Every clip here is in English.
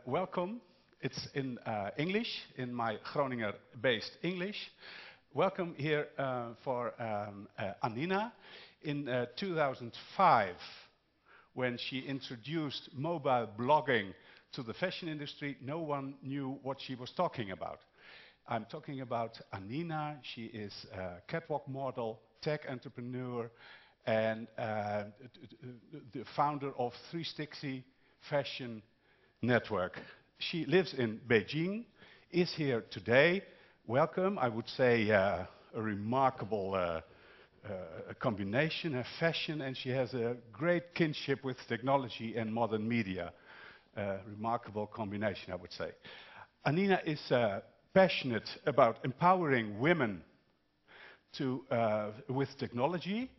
welcome. It's in English, in my Groninger-based English. Welcome here for Anina. In 2005, when she introduced mobile blogging to the fashion industry, no one knew what she was talking about. I'm talking about Anina. She is a catwalk model, tech entrepreneur, and the founder of 360 Fashion Network. She lives in Beijing, is here today. Welcome. I would say a remarkable combination of fashion, and she has a great kinship with technology and modern media. Remarkable combination, I would say. Anina is passionate about empowering women with technology,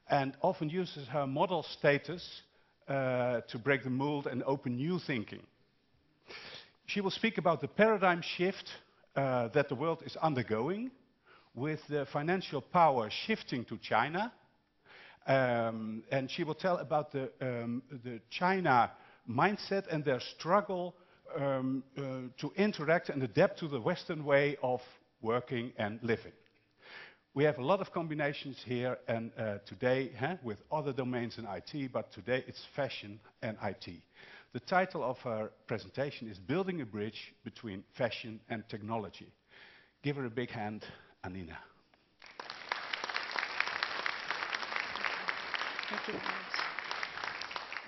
and often uses her model status to break the mold and open new thinking. She will speak about the paradigm shift that the world is undergoing, with the financial power shifting to China. And she will tell about the China mindset and their struggle to interact and adapt to the Western way of working and living. We have a lot of combinations here, and today with other domains in IT, but today it's fashion and IT. The title of her presentation is Building a Bridge Between Fashion and Technology. Give her a big hand, Anina. Thank you very much.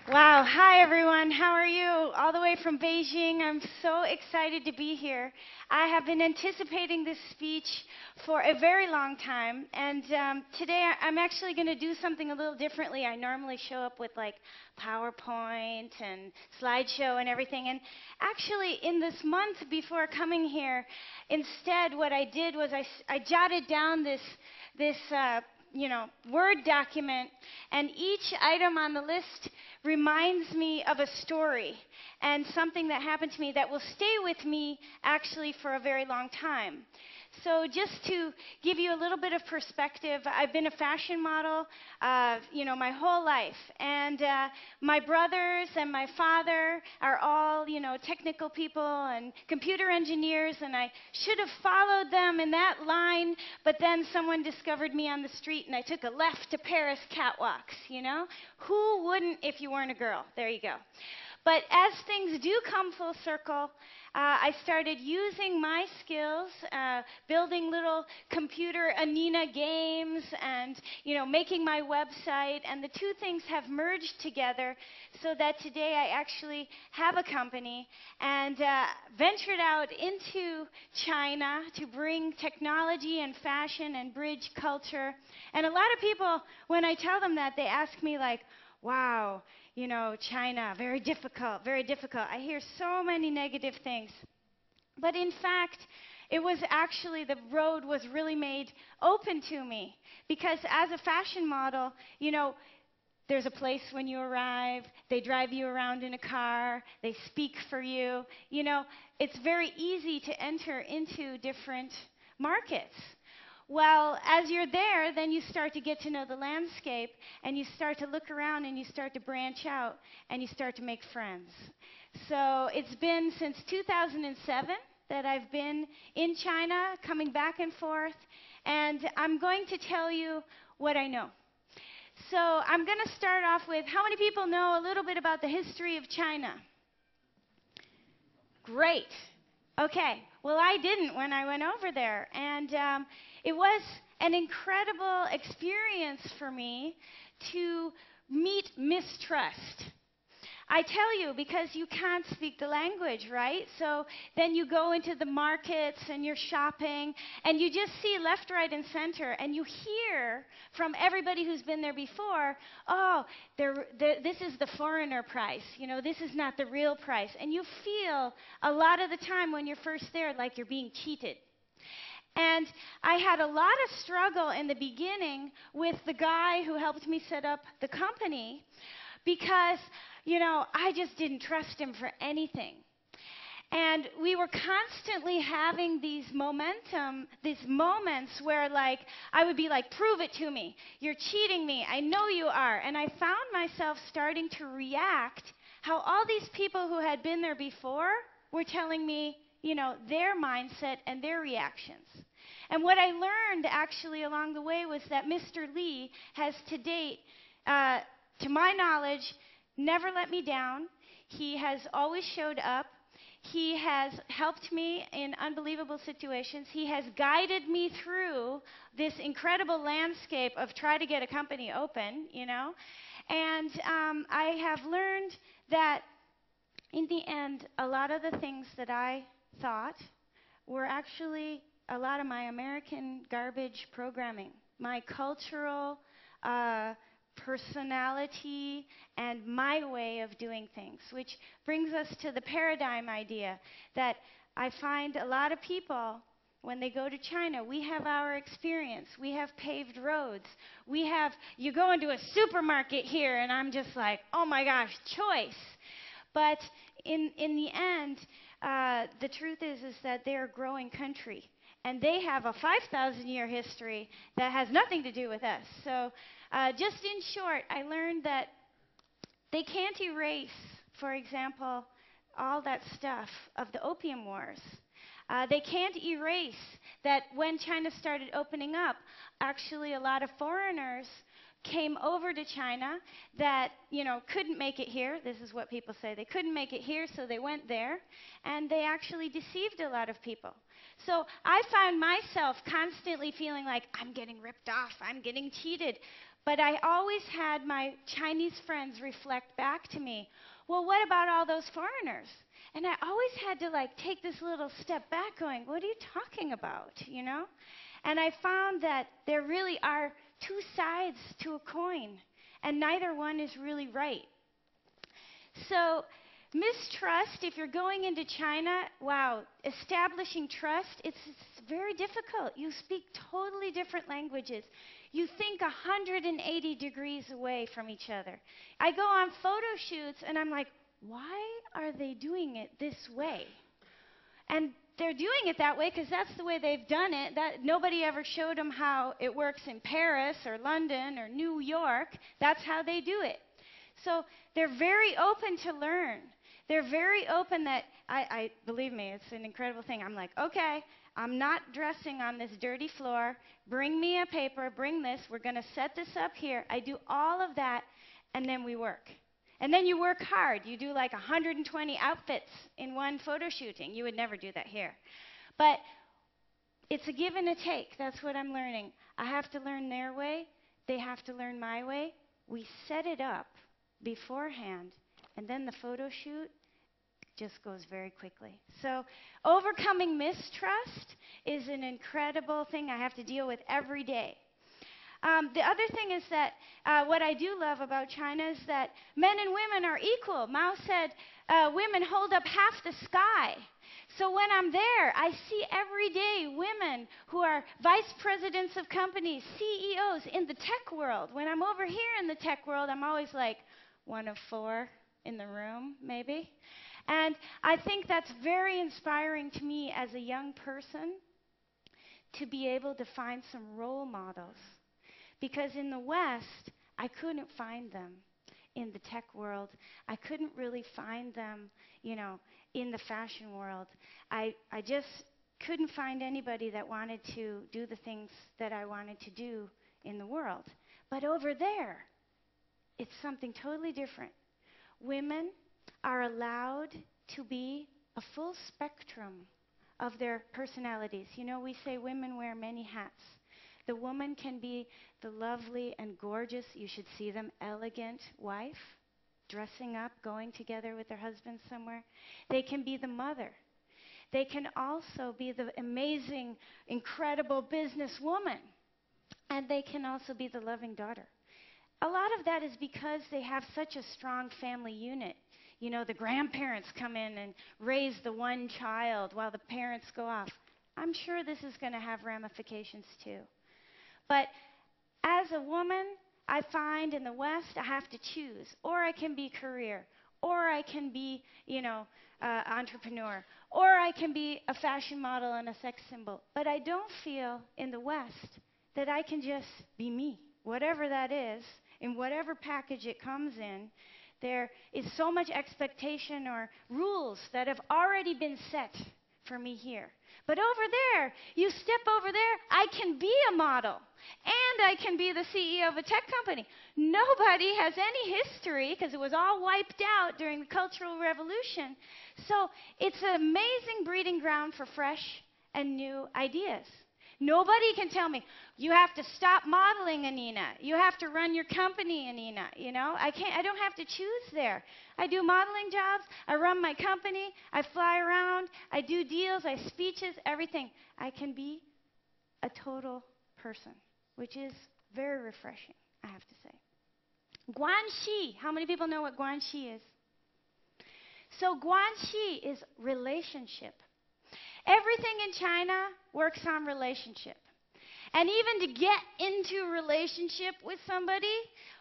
Wow, hi everyone, how are you? All the way from Beijing. I'm so excited to be here. I have been anticipating this speech for a very long time, and today I'm actually going to do something a little differently. I normally show up with like PowerPoint and slideshow and everything, and actually in this month before coming here, instead what I did was I jotted down this Word document, and each item on the list reminds me of a story and something that happened to me that will stay with me actually for a very long time. So just to give you a little bit of perspective, I've been a fashion model, my whole life. And my brothers and my father are all, technical people and computer engineers, and I should have followed them in that line, but then someone discovered me on the street, and I took a left to Paris catwalks, Who wouldn't if you weren't a girl? There you go. But as things do come full circle, I started using my skills, building little computer Anina games and, making my website. And the two things have merged together so that today I actually have a company and ventured out into China to bring technology and fashion and bridge culture. And a lot of people, when I tell them that, they ask me like, wow, China, very difficult, very difficult. I hear so many negative things. But in fact, it was actually, the road was really made open to me. Because as a fashion model, there's a place when you arrive, they drive you around in a car, they speak for you. It's very easy to enter into different markets. Well, as you're there, then you start to get to know the landscape, and you start to look around, and you start to branch out, and you start to make friends. So it's been since 2007 that I've been in China, coming back and forth, and I'm going to tell you what I know. So I'm going to start off with, how many people know a little bit about the history of China? Great. Okay. Well, I didn't when I went over there, and it was an incredible experience for me to meet mistrust. I tell you, because you can't speak the language, right? So then you go into the markets and you're shopping, and you just see left, right, and center, and you hear from everybody who's been there before, oh, this is the foreigner price. This is not the real price. And you feel a lot of the time when you're first there like you're being cheated. And I had a lot of struggle in the beginning with the guy who helped me set up the company because, I just didn't trust him for anything. And we were constantly having these moments where I would be like, prove it to me. You're cheating me. I know you are. And I found myself starting to react how all these people who had been there before were telling me, their mindset and their reactions. And what I learned actually along the way was that Mr. Lee has to date, to my knowledge, never let me down. He has always showed up. He has helped me in unbelievable situations. He has guided me through this incredible landscape of try to get a company open, And I have learned that in the end, a lot of the things that I thought were actually a lot of my American garbage programming, my cultural personality and my way of doing things, which brings us to the paradigm idea that I find a lot of people, when they go to China, we have our experience. We have paved roads. You go into a supermarket here, and I'm just like, oh my gosh, choice. But in the end, the truth is that they're a growing country. And they have a 5,000-year history that has nothing to do with us. So just in short, I learned that they can't erase, for example, all that stuff of the Opium Wars. They can't erase that when China started opening up, actually a lot of foreigners came over to China that, couldn't make it here. This is what people say. They couldn't make it here, so they went there. And they actually deceived a lot of people. So I found myself constantly feeling like I'm getting ripped off. I'm getting cheated. But I always had my Chinese friends reflect back to me, well, what about all those foreigners? And I always had to take this little step back going, what are you talking about, And I found that there really are two sides to a coin, and neither one is really right. So mistrust, if you're going into China, wow, establishing trust, it's very difficult. You speak totally different languages. You think 180 degrees away from each other. I go on photo shoots, and I'm like, why are they doing it this way? And they're doing it that way because that's the way they've done it. That nobody ever showed them how it works in Paris or London or New York. That's how they do it. So they're very open to learn. They're very open that, I believe me, it's an incredible thing. I'm like, okay, I'm not dressing on this dirty floor. Bring me a paper, bring this. We're going to set this up here. I do all of that, and then we work. And then you work hard. You do 120 outfits in one photo shooting. You would never do that here. But it's a give and a take. That's what I'm learning. I have to learn their way. They have to learn my way. We set it up beforehand, and then the photo shoot just goes very quickly. So overcoming mistrust is an incredible thing I have to deal with every day. The other thing is that what I do love about China is that men and women are equal. Mao said women hold up half the sky. So when I'm there, I see every day women who are vice presidents of companies, CEOs in the tech world. When I'm over here in the tech world, I'm always like one of four in the room, maybe. And I think that's very inspiring to me as a young person to be able to find some role models. Because in the West, I couldn't find them in the tech world. I couldn't really find them, in the fashion world. I just couldn't find anybody that wanted to do the things that I wanted to do in the world. But over there, it's something totally different. Women are allowed to be a full spectrum of their personalities. We say women wear many hats. The woman can be the lovely and gorgeous, you should see them, elegant wife, dressing up, going together with their husband somewhere. They can be the mother. They can also be the amazing, incredible businesswoman. And they can also be the loving daughter. A lot of that is because they have such a strong family unit. The grandparents come in and raise the one child while the parents go off. I'm sure this is going to have ramifications too. But as a woman, I find in the West I have to choose. Or I can be career. Or I can be, entrepreneur. Or I can be a fashion model and a sex symbol. But I don't feel in the West that I can just be me. Whatever that is, in whatever package it comes in, There is so much expectation or rules that have already been set for me here. But over there, you step over there, I can be a model. And I can be the CEO of a tech company. Nobody has any history because it was all wiped out during the Cultural Revolution. So it's an amazing breeding ground for fresh and new ideas. Nobody can tell me, you have to stop modeling, Anina. You have to run your company, Anina. You know, I don't have to choose there. I do modeling jobs. I run my company. I fly around. I do deals. I speeches, everything. I can be a total person, which is very refreshing, I have to say. Guanxi. How many people know what Guanxi is? So Guanxi is relationship. Everything in China works on relationship. And even to get into relationship with somebody,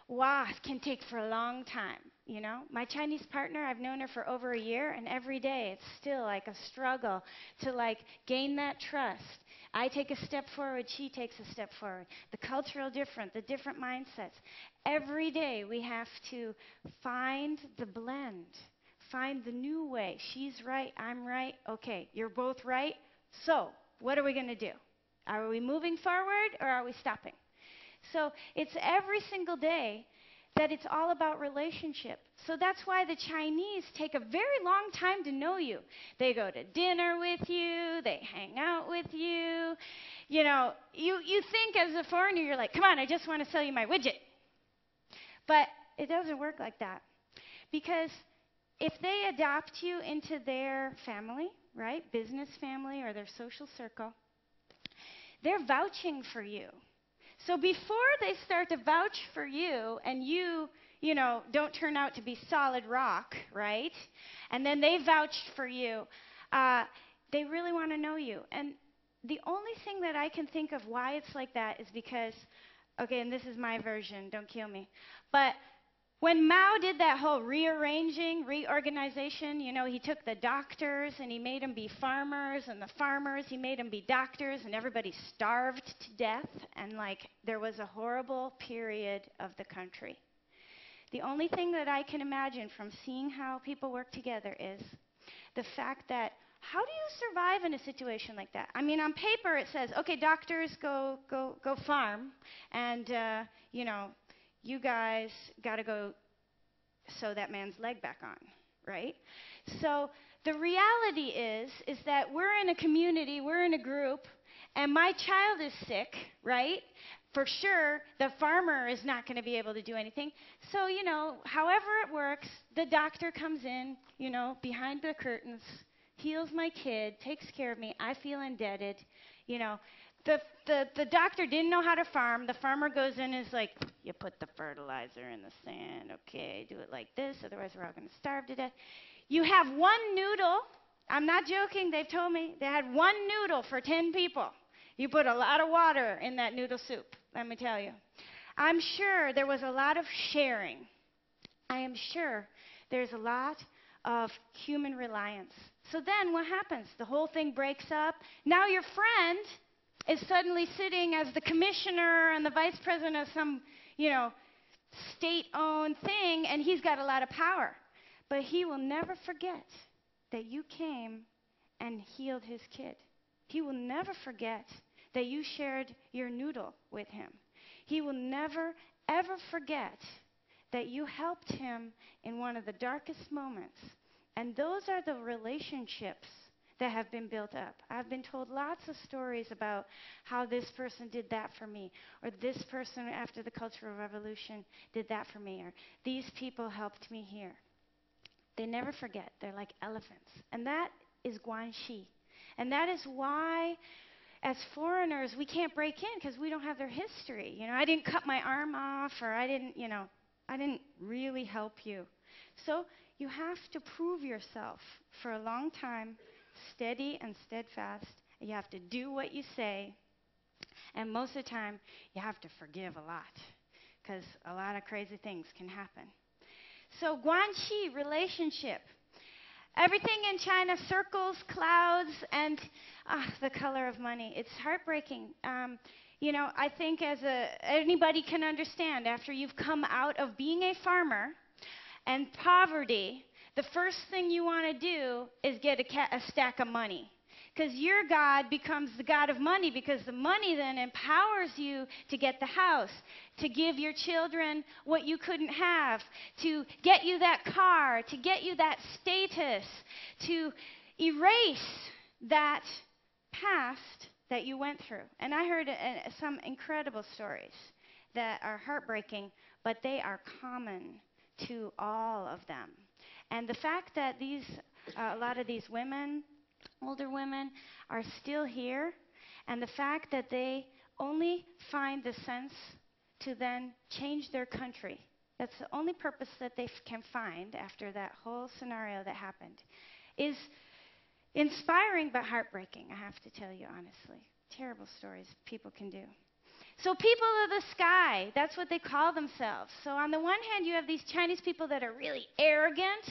wow, it can take for a long time, you know. My Chinese partner, I've known her for over a year, and every day it's still like a struggle to like gain that trust. I take a step forward, she takes a step forward. The cultural different, the different mindsets. Every day we have to find the blend. Find the new way. She's right, I'm right. Okay, you're both right. So, what are we going to do? Are we moving forward or are we stopping? So, it's every single day that it's all about relationship. So that's why the Chinese take a very long time to know you. They go to dinner with you, they hang out with you. You know, you think as a foreigner, you're like, come on, I just want to sell you my widget. But it doesn't work like that. Because if they adopt you into their family, right, business family or their social circle, they're vouching for you. So before they start to vouch for you and you know, don't turn out to be solid rock, right, and then they vouched for you, they really want to know you. And the only thing that I can think of why it's like that is because, okay, and this is my version, don't kill me, but when Mao did that whole reorganization, you know, he took the doctors and he made them be farmers, and the farmers, he made them be doctors, and everybody starved to death, and like there was a horrible period of the country. The only thing that I can imagine from seeing how people work together is the fact that how do you survive in a situation like that? I mean, on paper it says, okay, doctors go farm, and you know, you guys got to go sew that man's leg back on, right? So the reality is that we're in a community, we're in a group, and my child is sick, right? For sure, the farmer is not going to be able to do anything. So, you know, however it works, the doctor comes in, you know, behind the curtains, heals my kid, takes care of me, I feel indebted, you know. The doctor didn't know how to farm. The farmer goes in and is like, you put the fertilizer in the sand. Okay, do it like this, otherwise we're all going to starve to death. You have one noodle. I'm not joking. They've told me they had one noodle for 10 people. You put a lot of water in that noodle soup, let me tell you. I'm sure there was a lot of sharing. I am sure there's a lot of human reliance. So then what happens? The whole thing breaks up. Now your friend is suddenly sitting as the commissioner and the vice president of some, you know, state-owned thing, and he's got a lot of power. But he will never forget that you came and healed his kid. He will never forget that you shared your noodle with him. He will never, ever forget that you helped him in one of the darkest moments. And those are the relationships that have been built up. I've been told lots of stories about how this person did that for me, or this person after the Cultural Revolution did that for me, or these people helped me here. They never forget. They're like elephants. And that is Guanxi. And that is why, as foreigners, we can't break in because we don't have their history. You know, I didn't cut my arm off, or I didn't really help you. So you have to prove yourself for a long time, steady and steadfast. You have to do what you say, and most of the time you have to forgive a lot because a lot of crazy things can happen. So Guanxi, relationship. Everything in China, circles, clouds, and the color of money. It's heartbreaking. You know, I think anybody can understand after you've come out of being a farmer and poverty, the first thing you want to do is get a stack of money. Because your God becomes the God of money, because the money then empowers you to get the house, to give your children what you couldn't have, to get you that car, to get you that status, to erase that past that you went through. And I heard some incredible stories that are heartbreaking, but they are common to all of them. And the fact that a lot of these women, older women, are still here, and the fact that they only find the sense to then change their country. That's the only purpose that they can find after that whole scenario that happened, is inspiring but heartbreaking, I have to tell you honestly. Terrible stories people can do. So people of the sky, that's what they call themselves. So on the one hand, you have these Chinese people that are really arrogant,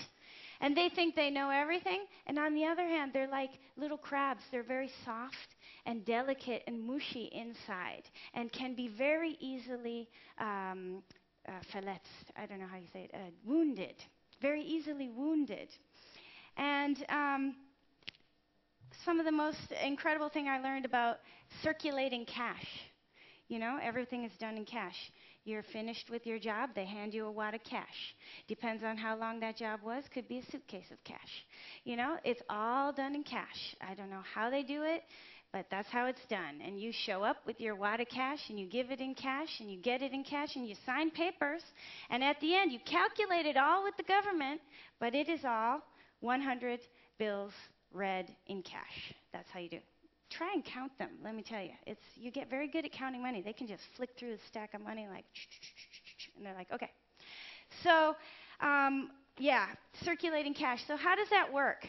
and they think they know everything. And on the other hand, they're like little crabs. They're very soft and delicate and mushy inside, and can be very easily verletzt. I don't know how you say it. Wounded. Very easily wounded. And some of the most incredible thing I learned about circulating cash. You know, everything is done in cash. You're finished with your job, they hand you a wad of cash. Depends on how long that job was, could be a suitcase of cash. You know, it's all done in cash. I don't know how they do it, but that's how it's done. And you show up with your wad of cash, and you give it in cash, and you get it in cash, and you sign papers. And at the end, you calculate it all with the government, but it is all 100 bills read in cash. That's how you do it. Try and count them. Let me tell you, you get very good at counting money. They can just flick through a stack of money like, and they're like, okay. So, circulating cash. So how does that work?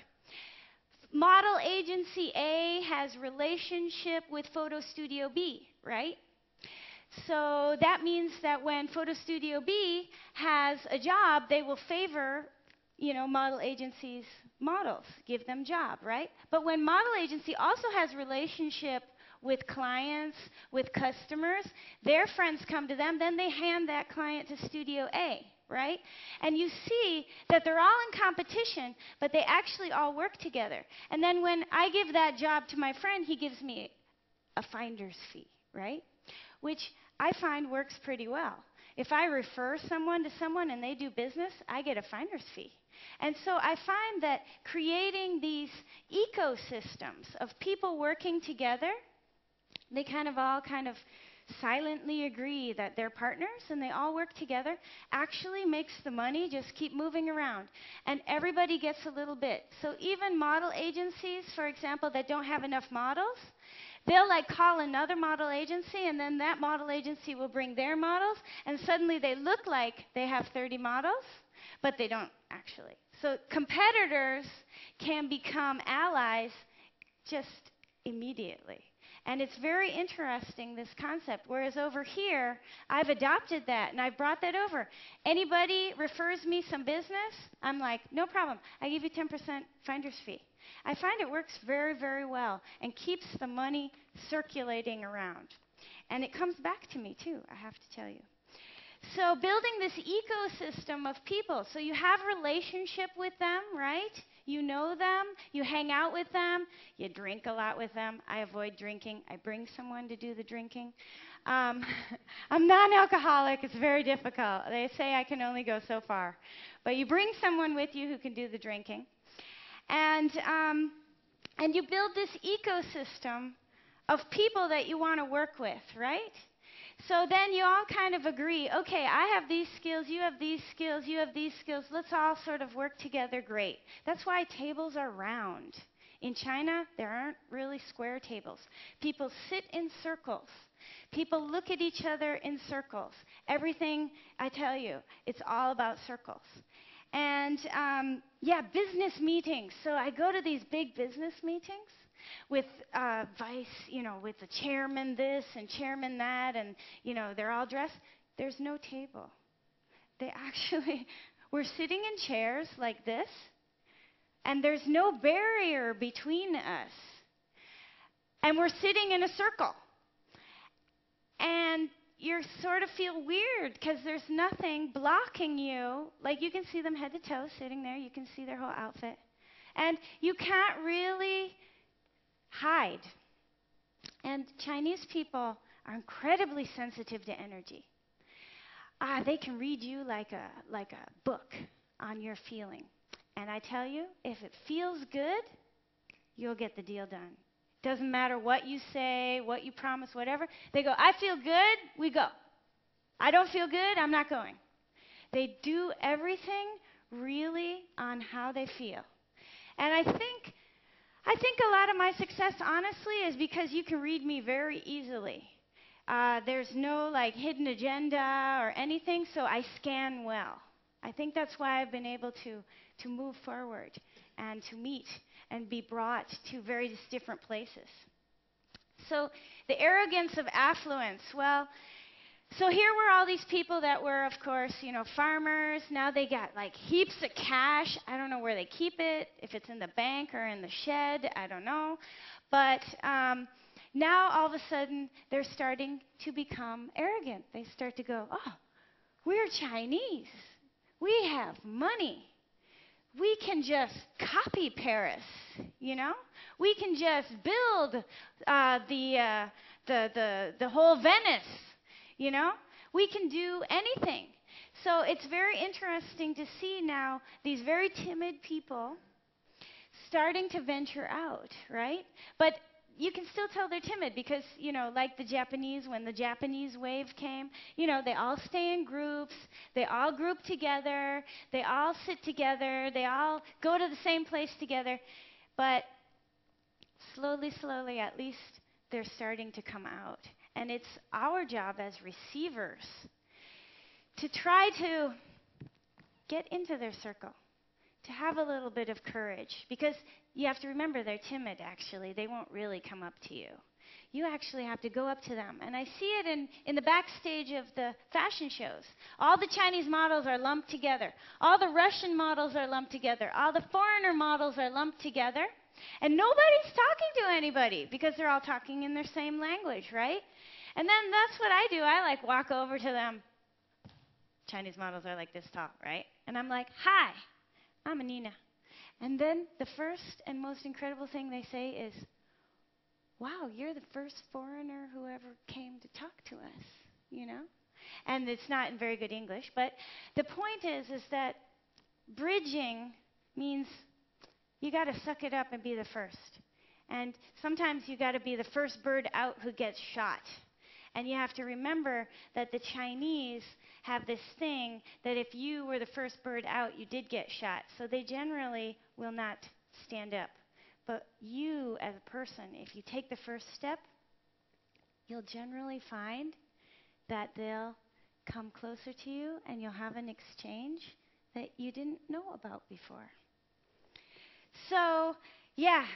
Model agency A has relationship with photo studio B, right? So that means that when photo studio B has a job, they will favor, model agency's models, give them job, right? But when model agency also has relationship with clients, with customers, their friends come to them, then they hand that client to Studio A, right? And you see that they're all in competition, but they actually all work together. And then when I give that job to my friend, he gives me a finder's fee, right? Which I find works pretty well. If I refer someone to someone and they do business, I get a finder's fee. And so I find that creating these ecosystems of people working together, they all silently agree that they're partners and they all work together, actually makes the money just keep moving around. And everybody gets a little bit. So even model agencies, for example, that don't have enough models, they'll call another model agency, and then that model agency will bring their models, and suddenly they look like they have 30 models, but they don't actually. So competitors can become allies just immediately. And it's very interesting, this concept. Whereas over here, I've adopted that, and I've brought that over. Anybody refers me some business, I'm like, no problem. I give you 10% finder's fee. I find it works very, very well and keeps the money circulating around. And it comes back to me, too, I have to tell you. So building this ecosystem of people. So you have relationship with them, right? You know them. You hang out with them. You drink a lot with them. I avoid drinking. I bring someone to do the drinking. I'm non-alcoholic. It's very difficult. They say I can only go so far. But you bring someone with you who can do the drinking. And you build this ecosystem of people that you want to work with, right? So then you all agree, okay, I have these skills, you have these skills, you have these skills. Let's all sort of work together great. That's why tables are round. In China, there aren't really square tables. People sit in circles. People look at each other in circles. Everything, I tell you, it's all about circles. And, business meetings. So I go to these big business meetings with with the chairman this and chairman that, and, they're all dressed. There's no table. We're sitting in chairs like this, and there's no barrier between us. And we're sitting in a circle. And you sort of feel weird because there's nothing blocking you. Like you can see them head to toe sitting there. You can see their whole outfit. And you can't really hide. And Chinese people are incredibly sensitive to energy. They can read you like a book on your feeling. And I tell you, if it feels good, you'll get the deal done. Doesn't matter what you say, what you promise, whatever. They go, I feel good, we go. I don't feel good, I'm not going. They do everything really on how they feel. And I think a lot of my success, honestly, is because you can read me very easily. There's no like hidden agenda or anything, so I scan well. I think that's why I've been able to move forward and to meet and be brought to various different places. So the arrogance of affluence. Well, so here were all these people that were, of course, farmers. Now they got like heaps of cash. I don't know where they keep it, if it's in the bank or in the shed, I don't know. But now all of a sudden they're starting to become arrogant. They start to go, oh, we're Chinese. We have money. We can just copy Paris, We can just build the whole Venice, We can do anything. So it's very interesting to see now these very timid people starting to venture out, right? But you can still tell they're timid because, like the Japanese, when the Japanese wave came, they all stay in groups, they all group together, they all sit together, they all go to the same place together. But slowly, at least they're starting to come out. And it's our job as receivers to try to get into their circle, to have a little bit of courage, because you have to remember they're timid, actually. They won't really come up to you. You actually have to go up to them. And I see it in the backstage of the fashion shows. All the Chinese models are lumped together. All the Russian models are lumped together. All the foreigner models are lumped together. And nobody's talking to anybody because they're all talking in their same language, right? And then that's what I do. I walk over to them. Chinese models are like this tall, right? And I'm like, hi, I'm Anina. And then the first and most incredible thing they say is, wow, you're the first foreigner who ever came to talk to us, And it's not in very good English, but the point is that bridging means you got to suck it up and be the first. And sometimes you got to be the first bird out who gets shot. And you have to remember that the Chinese have this thing that if you were the first bird out, you did get shot. So they generally will not stand up. But you, as a person, if you take the first step, you'll generally find that they'll come closer to you and you'll have an exchange that you didn't know about before. So, yeah,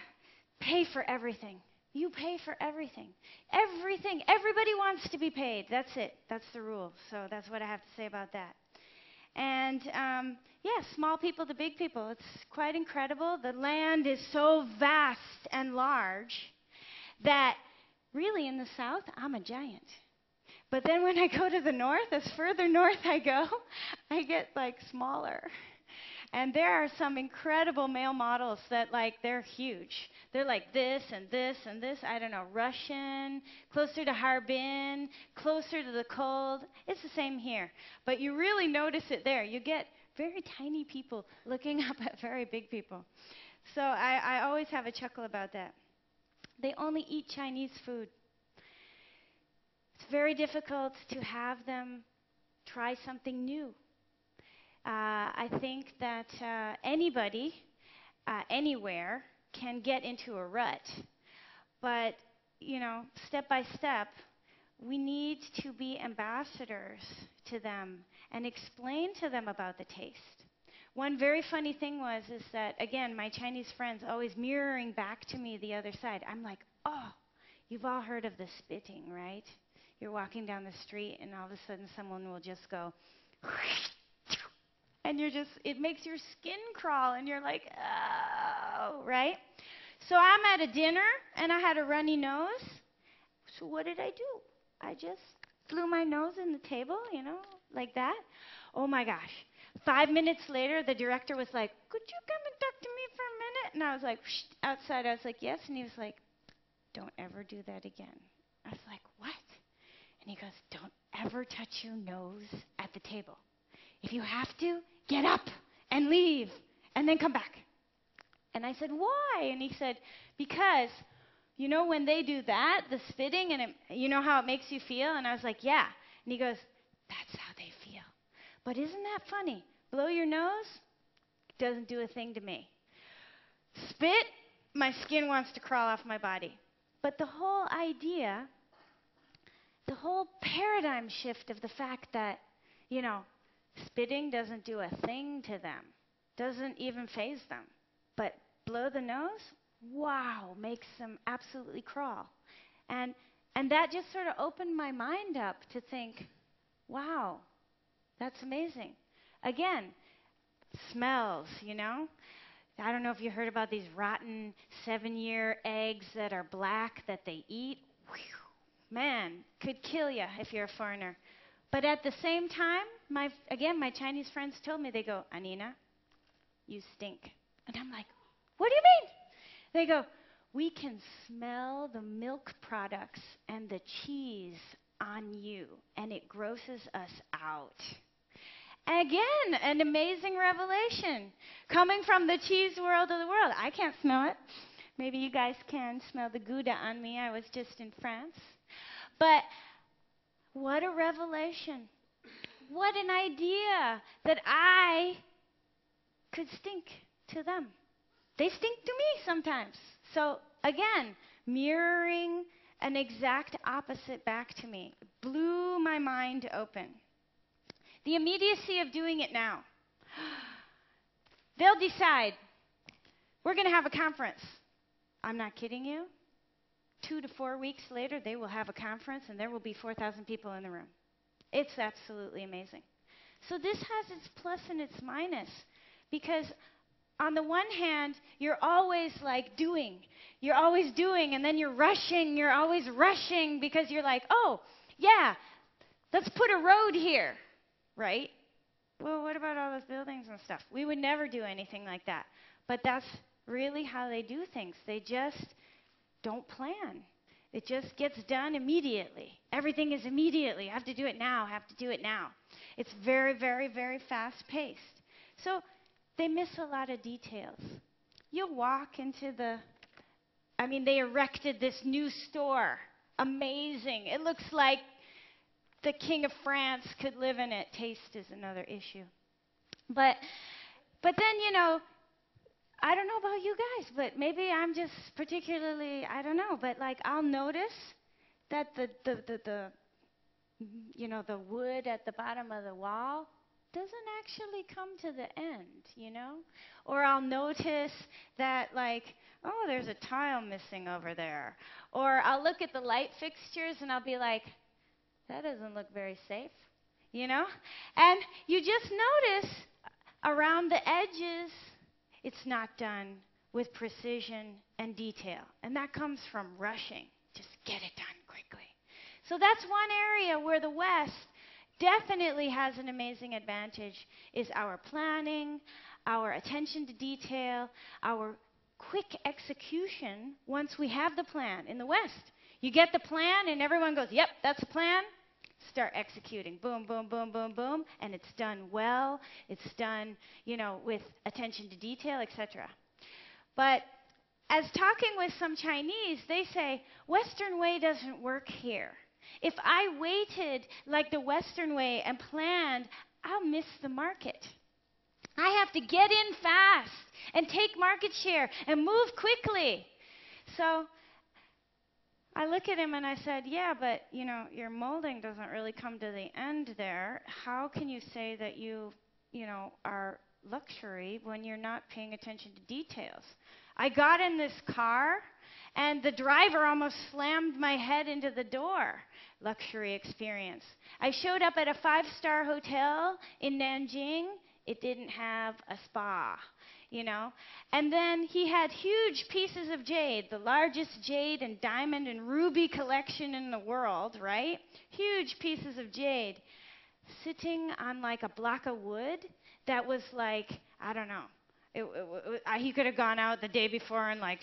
pay for everything. You pay for everything. Everything. Everybody wants to be paid. That's it. That's the rule. So that's what I have to say about that. And, small people to big people. It's quite incredible. The land is so vast and large that really in the south, I'm a giant. But then when I go to the north, as further north I go, I get smaller. And there are some incredible male models that they're huge. They're like this and this and this, I don't know, Russian, closer to Harbin, closer to the cold. It's the same here. But you really notice it there. You get very tiny people looking up at very big people. So I always have a chuckle about that. They only eat Chinese food. It's very difficult to have them try something new. I think that anybody, anywhere, can get into a rut. But, step by step, we need to be ambassadors to them and explain to them about the taste. One very funny thing is that, again, my Chinese friends always mirroring back to me the other side. I'm like, oh, you've all heard of the spitting, right? You're walking down the street and all of a sudden someone will just go, and it makes your skin crawl, and you're like, oh, right? So I'm at a dinner, and I had a runny nose. So what did I do? I just blew my nose in the table, like that. Oh my gosh. 5 minutes later, the director was like, could you come and talk to me for a minute? And I was like, outside. I was like, yes. And he was like, don't ever do that again. I was like, what? And he goes, don't ever touch your nose at the table. If you have to, get up and leave and then come back. And I said, why? And he said, because, when they do that, the spitting, and you know how it makes you feel? And I was like, yeah. And he goes, that's how they feel. But isn't that funny? Blow your nose, doesn't do a thing to me. Spit, my skin wants to crawl off my body. But the whole idea, the whole paradigm shift of the fact that, spitting doesn't do a thing to them, doesn't even faze them. But blow the nose, wow, makes them absolutely crawl. And that just sort of opened my mind up to think, wow, that's amazing. Again, smells, I don't know if you heard about these rotten 7-year eggs that are black that they eat. Whew, man, could kill you if you're a foreigner. But at the same time, my Chinese friends told me, they go, Anina, you stink. And I'm like, what do you mean? They go, we can smell the milk products and the cheese on you, and it grosses us out. Again, an amazing revelation coming from the cheese world of the world. I can't smell it. Maybe you guys can smell the Gouda on me. I was just in France. But what a revelation. What an idea that I could stink to them. They stink to me sometimes. So again, mirroring an exact opposite back to me blew my mind open. The immediacy of doing it now. They'll decide, we're going to have a conference. I'm not kidding you. 2 to 4 weeks later, they will have a conference, and there will be 4,000 people in the room. It's absolutely amazing. So this has its plus and its minus, because on the one hand, you're always like doing. You're always doing, and then you're rushing. You're always rushing because you're like, oh, yeah, let's put a road here. Right? Well, what about all those buildings and stuff? We would never do anything like that. But that's really how they do things. They just don't plan. It just gets done immediately. Everything is immediately. I have to do it now. I have to do it now. It's very, very, very fast-paced. So they miss a lot of details. You'll walk into they erected this new store. Amazing. It looks like the King of France could live in it. Taste is another issue. But then, I don't know about you guys, but maybe I'm just particularly, I don't know, but like I'll notice that the wood at the bottom of the wall doesn't actually come to the end, Or I'll notice that oh, there's a tile missing over there. Or I'll look at the light fixtures and I'll be like, that doesn't look very safe, And you just notice around the edges, it's not done with precision and detail. And that comes from rushing. Just get it done quickly. So that's one area where the West definitely has an amazing advantage, is our planning, our attention to detail, our quick execution once we have the plan. In the West, you get the plan and everyone goes, yep, that's a plan. Start executing. Boom, boom, boom, boom, boom. And it's done well. It's done, with attention to detail, etc. But as talking with some Chinese, they say, Western way doesn't work here. If I waited like the Western way and planned, I'll miss the market. I have to get in fast and take market share and move quickly. So I look at him and I said, yeah, but, your molding doesn't really come to the end there. How can you say that you are luxury when you're not paying attention to details? I got in this car, and the driver almost slammed my head into the door. Luxury experience. I showed up at a 5-star hotel in Nanjing It didn't have a spa, you know. And then he had huge pieces of jade, the largest jade and diamond and ruby collection in the world, right? Huge pieces of jade sitting on like a block of wood that was like, I don't know. He could have gone out the day before and like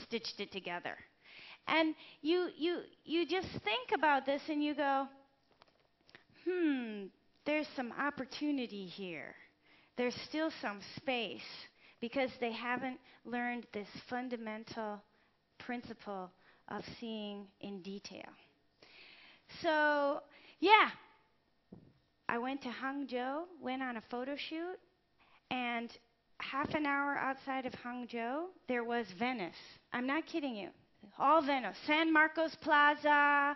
stitched it together. And you just think about this and you go, there's some opportunity here. There's still some space because they haven't learned this fundamental principle of seeing in detail. So, yeah, I went to Hangzhou, went on a photo shoot, and half an hour outside of Hangzhou, there was Venice. I'm not kidding you. All Venice. San Marcos Plaza,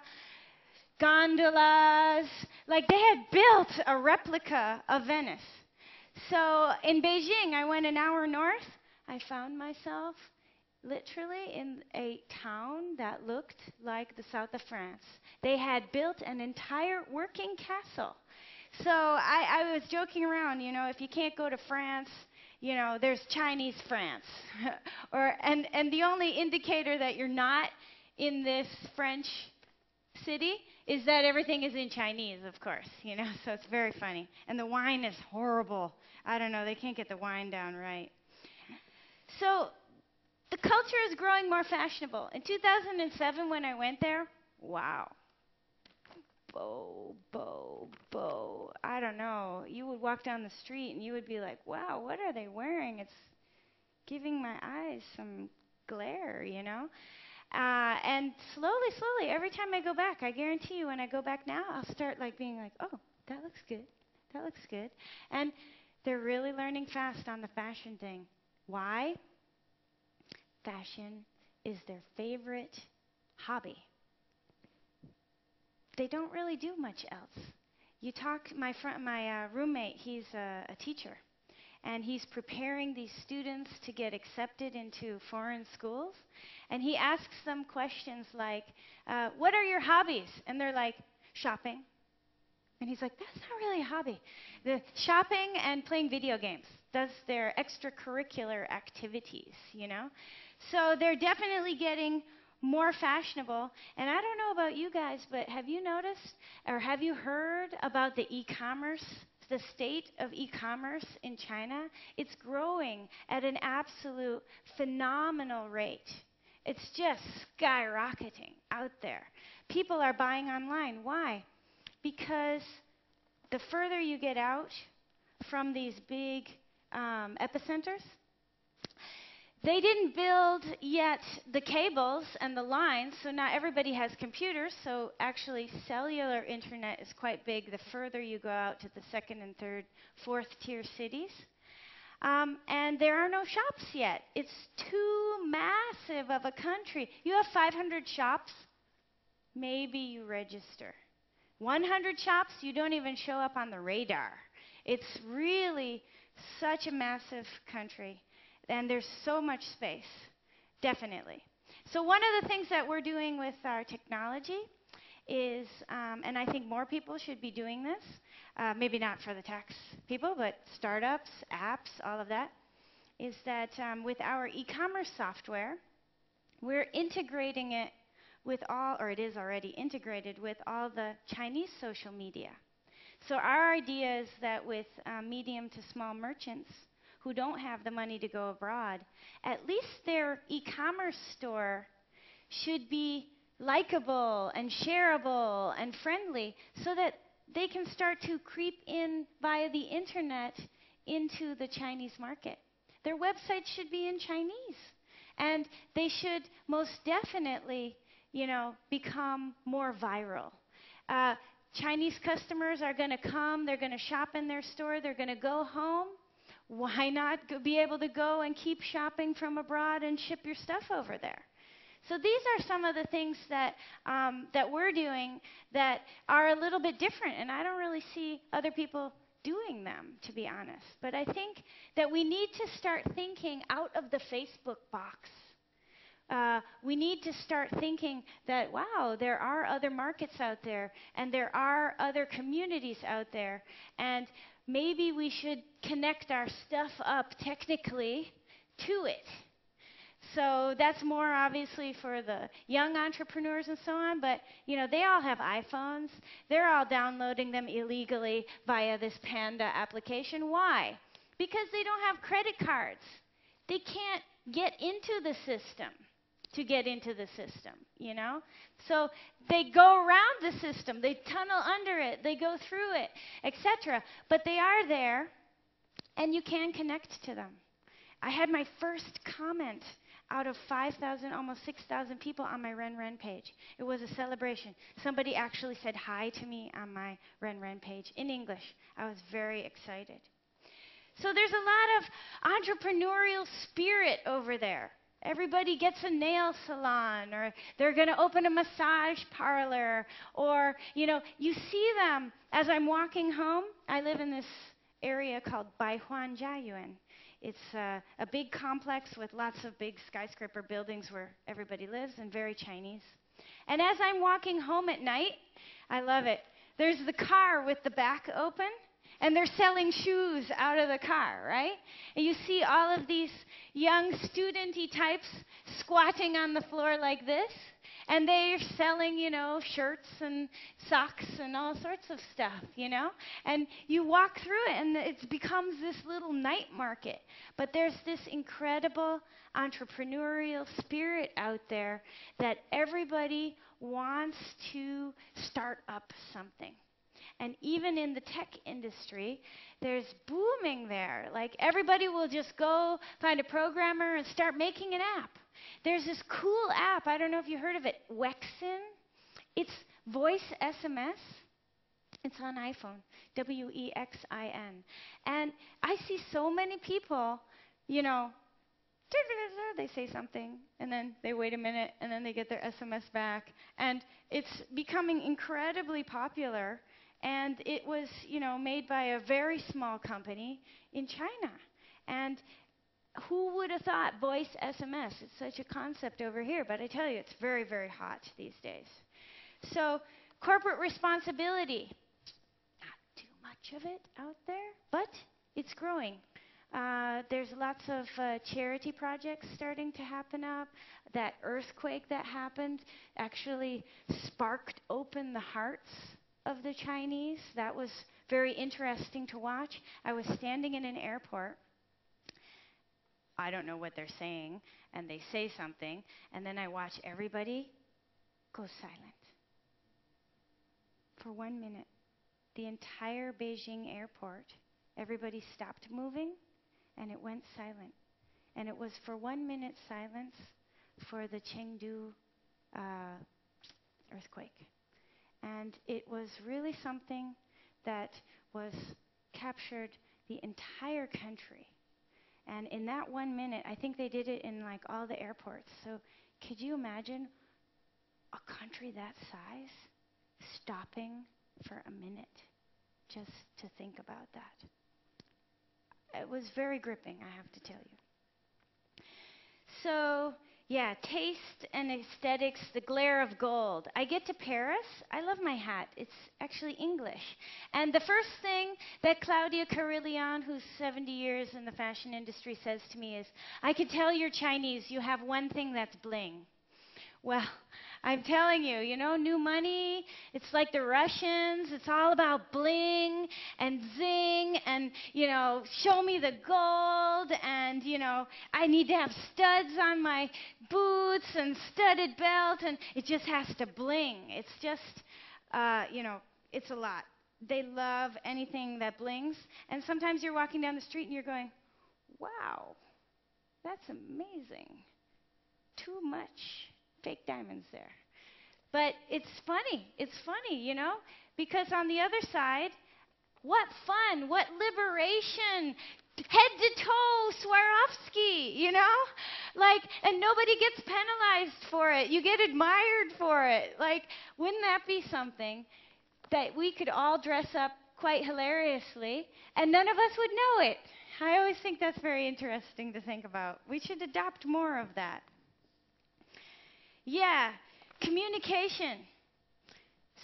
gondolas. Like they had built a replica of Venice. So in Beijing, I went an hour north. I found myself literally in a town that looked like the south of France. They had built an entire working castle. So I was joking around, you know, if you can't go to France, you know, there's Chinese France. and the only indicator that you're not in this French city is that everything is in Chinese, of course, you know, so it's very funny. And the wine is horrible. I don't know, they can't get the wine down right. So the culture is growing more fashionable. In 2007, when I went there, wow. Bow. I don't know. You would walk down the street and you would be like, wow, what are they wearing? It's giving my eyes some glare, you know? And slowly, every time I go back, I guarantee you when I go back now, I'll start like being like, oh, that looks good. That looks good. And they're really learning fast on the fashion thing. Why? Fashion is their favorite hobby. They don't really do much else. You talk, my roommate, he's a teacher, and he's preparing these students to get accepted into foreign schools, and he asks them questions like, what are your hobbies? And they're like, shopping. And he's like, that's not really a hobby. The shopping and playing video games. That's their extracurricular activities, you know? So they're definitely getting more fashionable. And I don't know about you guys, but have you noticed or have you heard about the e-commerce, the state of e-commerce in China? It's growing at an absolute phenomenal rate. It's just skyrocketing out there. People are buying online. Why? Because the further you get out from these big epicenters, they didn't build yet the cables and the lines, so not everybody has computers, so actually cellular internet is quite big the further you go out to the second and third, fourth tier cities. And there are no shops yet. It's too massive of a country. You have 500 shops, maybe you register. 100 shops, you don't even show up on the radar. It's really such a massive country. And there's so much space, definitely. So one of the things that we're doing with our technology is, and I think more people should be doing this, maybe not for the tax people, but startups, apps, all of that, is that with our e-commerce software, we're integrating it with all, or it is already integrated with all the Chinese social media. So our idea is that with medium to small merchants, who don't have the money to go abroad, at least their e-commerce store should be likable and shareable and friendly so that they can start to creep in via the internet into the Chinese market. Their website should be in Chinese, and they should most definitely, you know, become more viral. Chinese customers are going to come, they're going to shop in their store, they're going to go home. Why not be able to go and keep shopping from abroad and ship your stuff over there? So these are some of the things that that we're doing that are a little bit different, and I don't really see other people doing them, to be honest. But I think that we need to start thinking out of the Facebook box. We need to start thinking that, wow, there are other markets out there, and there are other communities out there, and maybe we should connect our stuff up technically to it. So that's more obviously for the young entrepreneurs and so on, but they all have iPhones. They're all downloading them illegally via this Panda application. Why? Because they don't have credit cards. They can't get into the system to get into the system, So they go around the system, they tunnel under it, they go through it, etc. But they are there, and you can connect to them. I had my first comment out of 5,000, almost 6,000 people on my Ren page. It was a celebration. Somebody actually said hi to me on my Ren page in English. I was very excited. So there's a lot of entrepreneurial spirit over there. Everybody gets a nail salon, or they're going to open a massage parlor, or, you see them as I'm walking home. I live in this area called Baihuanjiayuan. It's a big complex with lots of big skyscraper buildings where everybody lives, and very Chinese. And as I'm walking home at night, I love it. There's the car with the back open, and they're selling shoes out of the car, right? And you see all of these young student-y types squatting on the floor like this, and they're selling, shirts and socks and all sorts of stuff, And you walk through it, and it becomes this little night market. But there's this incredible entrepreneurial spirit out there that everybody wants to start up something. And even in the tech industry, there's booming there. Like, everybody will just go find a programmer and start making an app. There's this cool app, I don't know if you heard of it, Wexin. It's voice SMS. It's on iPhone, Wexin. And I see so many people, they say something, and then they wait a minute, and then they get their SMS back. And it's becoming incredibly popular. And it was, made by a very small company in China. And who would have thought voice SMS? It's such a concept over here, but I tell you, it's very, very hot these days. So corporate responsibility, not too much of it out there, but it's growing. There's lots of charity projects starting to happen up. That earthquake that happened actually sparked open the hearts of the Chinese. That was very interesting to watch. I was standing in an airport. I don't know what they're saying, and they say something, and then I watch everybody go silent. For 1 minute, the entire Beijing airport, everybody stopped moving, and it went silent. And it was for 1 minute silence for the Chengdu earthquake. And it was really something that was captured the entire country. And in that 1 minute, I think they did it in like all the airports. So could you imagine a country that size stopping for a minute just to think about that? It was very gripping, I have to tell you. So, yeah, taste and aesthetics, the glare of gold. I get to Paris. I love my hat. It's actually English. And the first thing that Claudia Carillon, who's 70 years in the fashion industry, says to me is, I can tell you're Chinese. You have one thing that's bling. Well, I'm telling you, new money, it's like the Russians. It's all about bling and zing and, show me the gold. And, I need to have studs on my boots and studded belt. And it just has to bling. It's just, it's a lot. They love anything that blings. And sometimes you're walking down the street and you're going, wow, that's amazing. Too much fake diamonds there. But it's funny, because on the other side, what fun, what liberation, head to toe Swarovski, and nobody gets penalized for it. You get admired for it. Wouldn't that be something that we could all dress up quite hilariously and none of us would know it? I always think that's very interesting to think about. We should adopt more of that. Yeah, communication.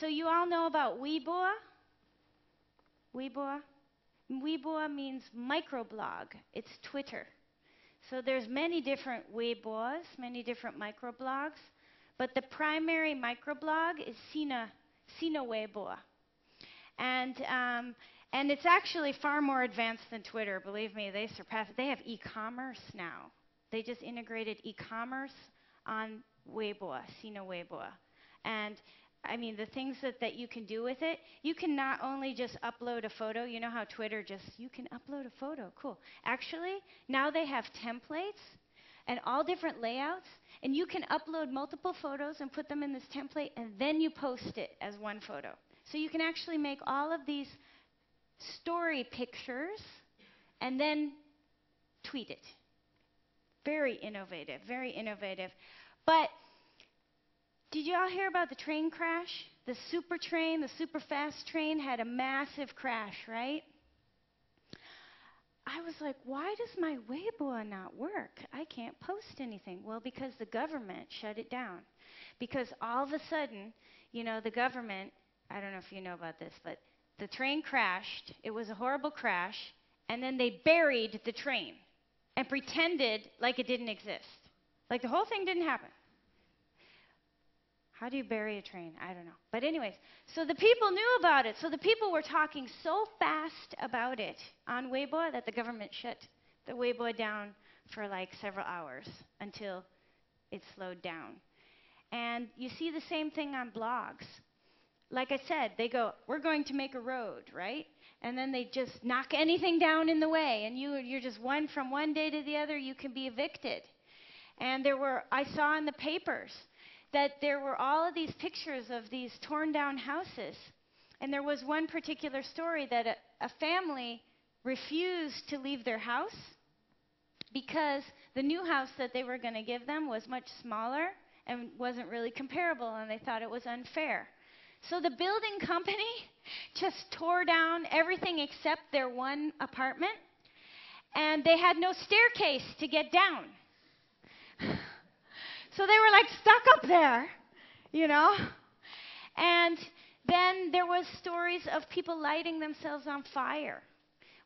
So you all know about Weibo? Weibo? Weibo means microblog. It's Twitter. So there's many different Weibo's, many different microblogs, but the primary microblog is Sina Weibo. And it's actually far more advanced than Twitter. Believe me, they surpass it. They have e-commerce now. They just integrated e-commerce on Weibo, Sina Weibo. And I mean, the things that you can do with it, you can not only just upload a photo. You know how Twitter just, you can upload a photo. Cool. Actually, now they have templates and all different layouts, and you can upload multiple photos and put them in this template, and then you post it as one photo. So you can actually make all of these story pictures and then tweet it. Very innovative, very innovative. But did you all hear about the train crash? The super train, the super fast train had a massive crash, right? I was like, why does my Weibo not work? I can't post anything. Well, because the government shut it down. Because all of a sudden, you know, the government, I don't know if you know about this, but the train crashed. It was a horrible crash. And then they buried the train and pretended like it didn't exist. Like the whole thing didn't happen. How do you bury a train? I don't know. But anyways, so the people knew about it. So the people were talking so fast about it on Weibo that the government shut the Weibo down for like several hours until it slowed down. And you see the same thing on blogs. Like I said, they go, we're going to make a road, right? And then they just knock anything down in the way. And you're just from one day to the other, you can be evicted. And I saw in the papers that there were all of these pictures of these torn down houses. And there was one particular story that a family refused to leave their house because the new house that they were going to give them was much smaller and wasn't really comparable, and they thought it was unfair. So the building company just tore down everything except their one apartment, and they had no staircase to get down. So they were like stuck up there, you know? And then there was stories of people lighting themselves on fire.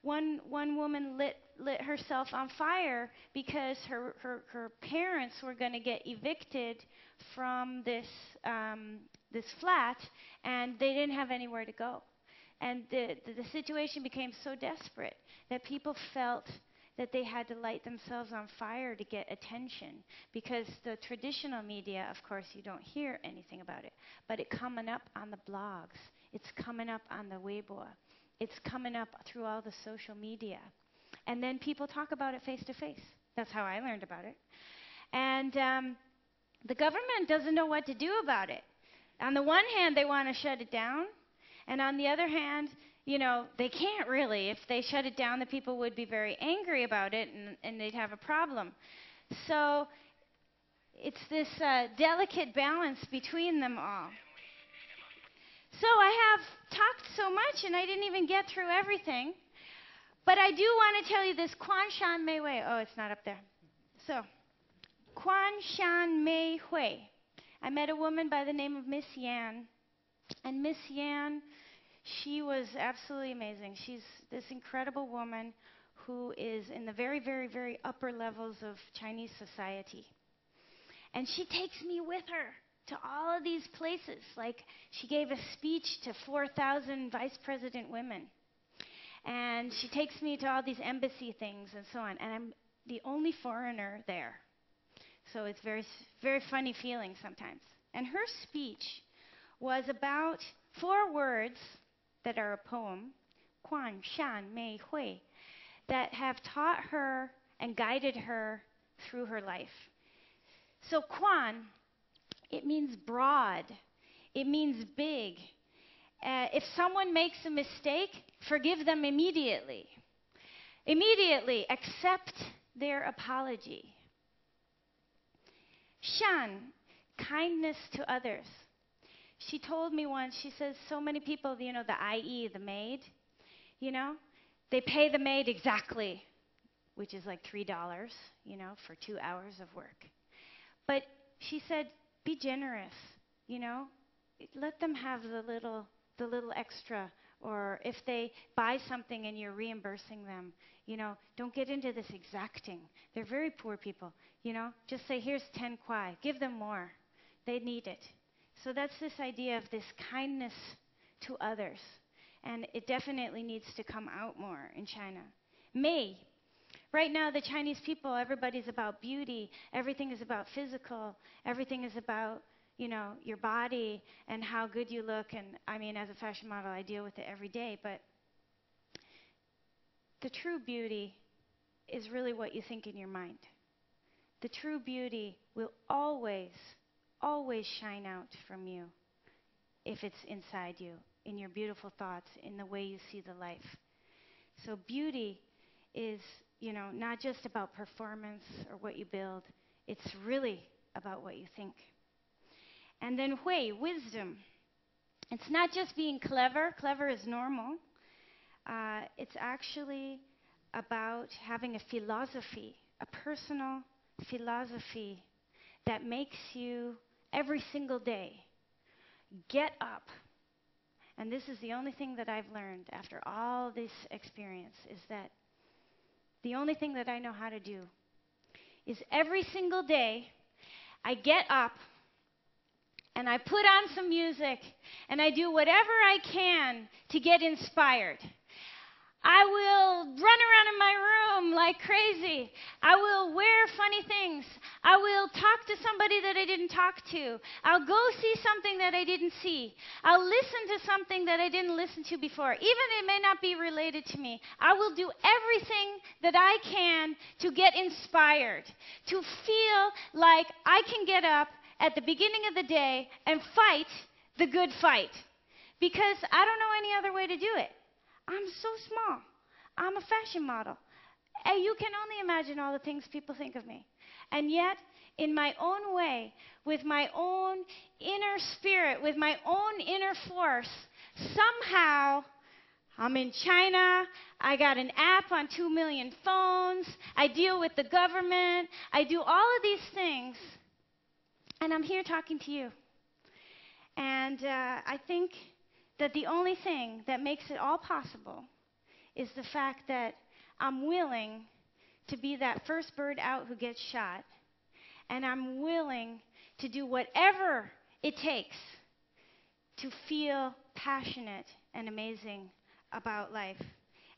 One woman lit herself on fire because her parents were going to get evicted from this flat, and they didn't have anywhere to go. And the situation became so desperate that people felt that they had to light themselves on fire to get attention, because the traditional media, of course, you don't hear anything about it, but it's coming up on the blogs, it's coming up on the Weibo, it's coming up through all the social media. And then people talk about it face to face. That's how I learned about it. And the government doesn't know what to do about it. On the one hand, they want to shut it down, and on the other hand, you know, they can't really. If they shut it down, the people would be very angry about it, and they'd have a problem. So it's this delicate balance between them all. So I have talked so much, and I didn't even get through everything. But I do want to tell you this Quan Shan Mei Wei. Oh, it's not up there. So, Quan Shan Mei Hui. I met a woman by the name of Miss Yan. And Miss Yan, she was absolutely amazing. She's this incredible woman who is in the very, very, very upper levels of Chinese society. And she takes me with her to all of these places. Like, she gave a speech to 4,000 vice president women. And she takes me to all these embassy things and so on. And I'm the only foreigner there. So it's very, very funny feeling sometimes. And her speech was about 4 words that are a poem, Quan Shan Mei Hui, that have taught her and guided her through her life. So Quan, it means broad. It means big. If someone makes a mistake, forgive them immediately. Immediately accept their apology. Shan, kindness to others. She told me once, she says, so many people, you know, the IE, the maid, you know, they pay the maid exactly, which is like $3, you know, for 2 hours of work. But she said, be generous, you know, let them have the little extra or if they buy something and you're reimbursing them, don't get into this exacting. They're very poor people. Just say, here's 10 kwai. Give them more. They need it. So that's this idea of this kindness to others. And it definitely needs to come out more in China. May. Right now, the Chinese people, everybody's about beauty. Everything is about physical. Everything is about, your body and how good you look. And I mean, as a fashion model, I deal with it every day. But the true beauty is really what you think in your mind. The true beauty will always, always shine out from you if it's inside you, in your beautiful thoughts, in the way you see the life. So beauty is, not just about performance or what you build. It's really about what you think. And then hui, wisdom. It's not just being clever. Clever is normal. It's actually about having a philosophy, a personal philosophy that makes you, every single day, get up. And this is the only thing that I've learned after all this experience, is that the only thing that I know how to do is every single day I get up and I put on some music and I do whatever I can to get inspired. I will run around in my room like crazy. I will wear funny things. I will talk to somebody that I didn't talk to. I'll go see something that I didn't see. I'll listen to something that I didn't listen to before. Even it may not be related to me. I will do everything that I can to get inspired, to feel like I can get up at the beginning of the day and fight the good fight. Because I don't know any other way to do it. I'm so small. I'm a fashion model. And you can only imagine all the things people think of me. And yet, in my own way, with my own inner spirit, with my own inner force, somehow I'm in China. I got an app on 2 million phones. I deal with the government. I do all of these things. And I'm here talking to you. And I think that the only thing that makes it all possible is the fact that I'm willing to be that first bird out who gets shot, and I'm willing to do whatever it takes to feel passionate and amazing about life.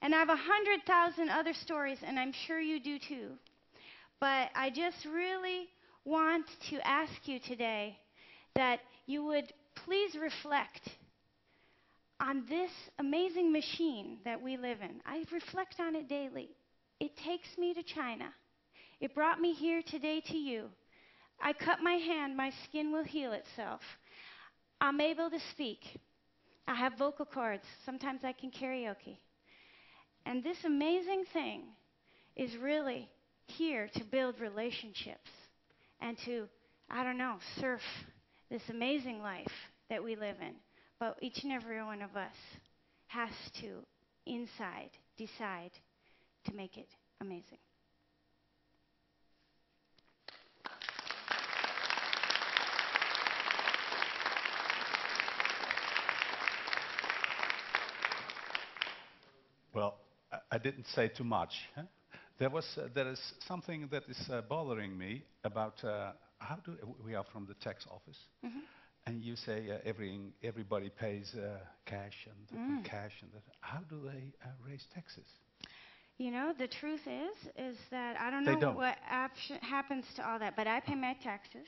And I have 100,000 other stories, and I'm sure you do too. But I just really want to ask you today that you would please reflect on this amazing machine that we live in. I reflect on it daily. It takes me to China. It brought me here today to you. I cut my hand, my skin will heal itself. I'm able to speak. I have vocal cords. Sometimes I can karaoke. And this amazing thing is really here to build relationships and to, surf this amazing life that we live in. But each and every one of us has to, inside, decide to make it amazing. Well, I didn't say too much. Huh? There is something that is bothering me about we are from the tax office. Mm-hmm. And you say everybody pays cash and cash, and that. How do they raise taxes? The truth is that I don't know what happens to all that, but I pay my taxes.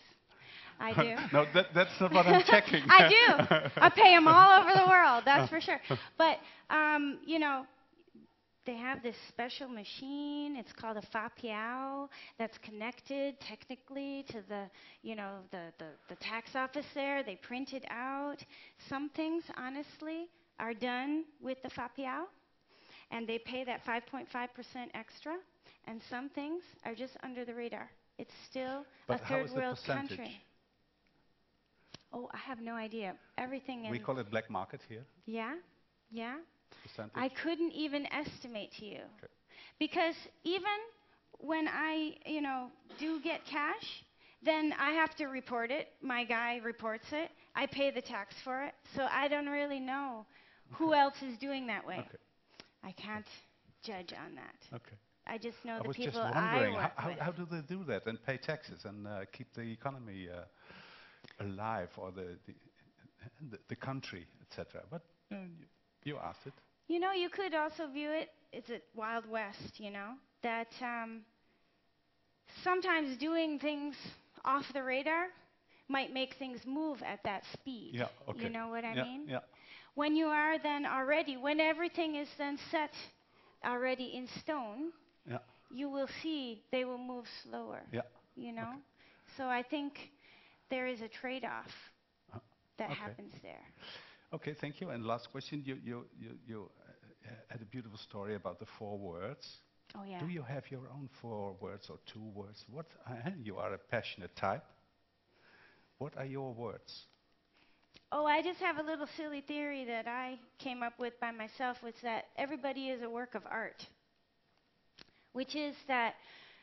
I do. No, that's not what I'm checking. I do. I pay them all over the world, that's for sure. But, they have this special machine. It's called a fa piao that's connected technically to the tax office there. They print it out. Some things, honestly, are done with the fa piao, and they pay that 5.5% extra. And some things are just under the radar. It's still a third world country. Oh, I have no idea. Everything in... We call it black market here. Yeah, yeah. Percentage? I couldn't even estimate to you. Okay. Because even when I, do get cash, then I have to report it. My guy reports it. I pay the tax for it. So I don't really know who else is doing that way. Okay. I can't judge on that. Okay. I just know I the was just people I wondering, work with. how do they do that and pay taxes and keep the economy alive, or the country, etc. But you asked it. You know, you could also view it as a Wild West, you know, that sometimes doing things off the radar might make things move at that speed. Yeah, okay. You know what I mean? Yeah. When you are then already, when everything is then set already in stone, Yeah. you will see they will move slower. Yeah. You know? Okay. So I think there is a trade-off that okay. happens there. Okay, thank you. And last question, you had a beautiful story about the 4 words. Oh, yeah. Do you have your own 4 words or 2 words? What? You are a passionate type. What are your words? Oh, I just have a little silly theory that I came up with by myself, was that everybody is a work of art. Which is that,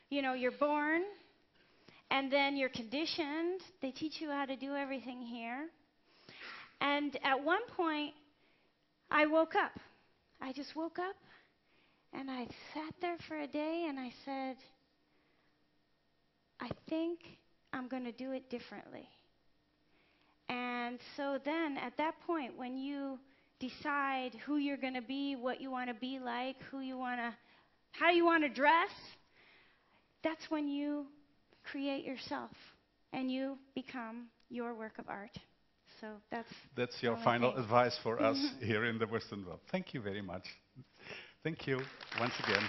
you know, you're born, and then you're conditioned. They teach you how to do everything here. And at one point, I woke up. I just woke up, and I sat there for a day, and I said, I think I'm going to do it differently. And so then, at that point, when you decide who you're going to be, what you want to be like, how you want to dress, that's when you create yourself, and you become your work of art. So that's your final advice for us here in the Western world. Thank you very much. Thank you once again.